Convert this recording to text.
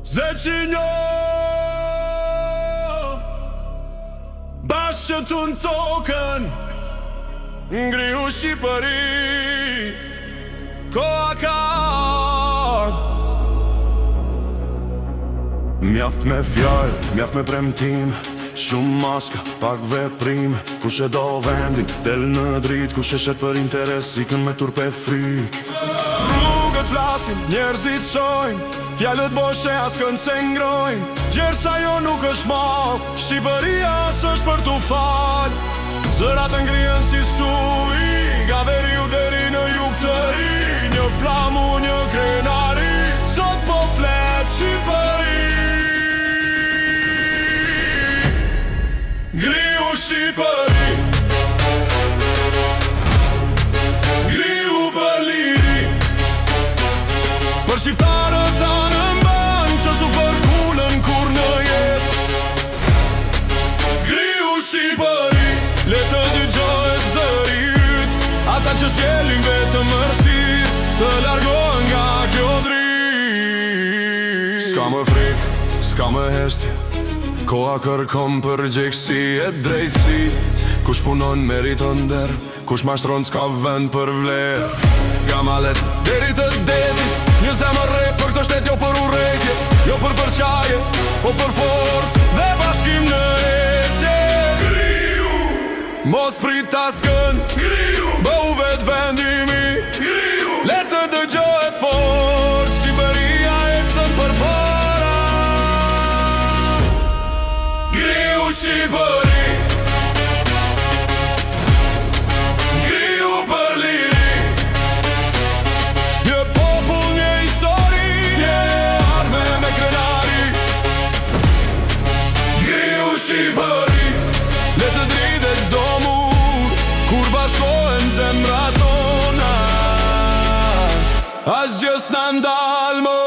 Zeqinjo Bashkë që tu në tokën ngrihu Shqipëri Koha ka ardh Mjaft me fjallë, mjaft me premtim Shumë maska, pak veprim Kush e do vendin, del në drit Kush e shet për interes, ikën me turpe frik Rrugët flasin, njerëzit shojnë Fjallët boshe askën se ngrojnë Gjersa jo nuk është mal Shqipëria s'është për t'u fal Zërat e ngrihen si stuj Nga veriu deri në jug të ri Një flamu, një krenari Sot po flet Shqipëri Ngrihu Shqipëri Ngrihu për liri Për shqiptarët ta në mban Që su për kullën kur në jet Ngrihu Shqipëri Le të dëgjohet zërit Ata që s'jelin vetë mërësit Të largohen nga kjo drit S'ka më frik, s'ka më heshtje Koha kërkom për gjekësi e drejtësi Kush punon meriton der Kush mashtron s'ka vend për vler Nga malet deri të deti Një zemër re për këtë shtet Jo për urejtje, jo për përqaje Po për forcë dhe bashkim në ecje Ngrihu Mos prit askën Ngrihu Bëhu vet vendimi Ngrihu Le të dëgjohet fort Shqipëria ecën për para Ngrihu Shqipëri Ngrihu për liri Një popull, një histori Një arme me krenari Ngrihu Shqipëri Le të dritet çdo mur Kur bashkohen zemrat tona Asgjë s'na ndal më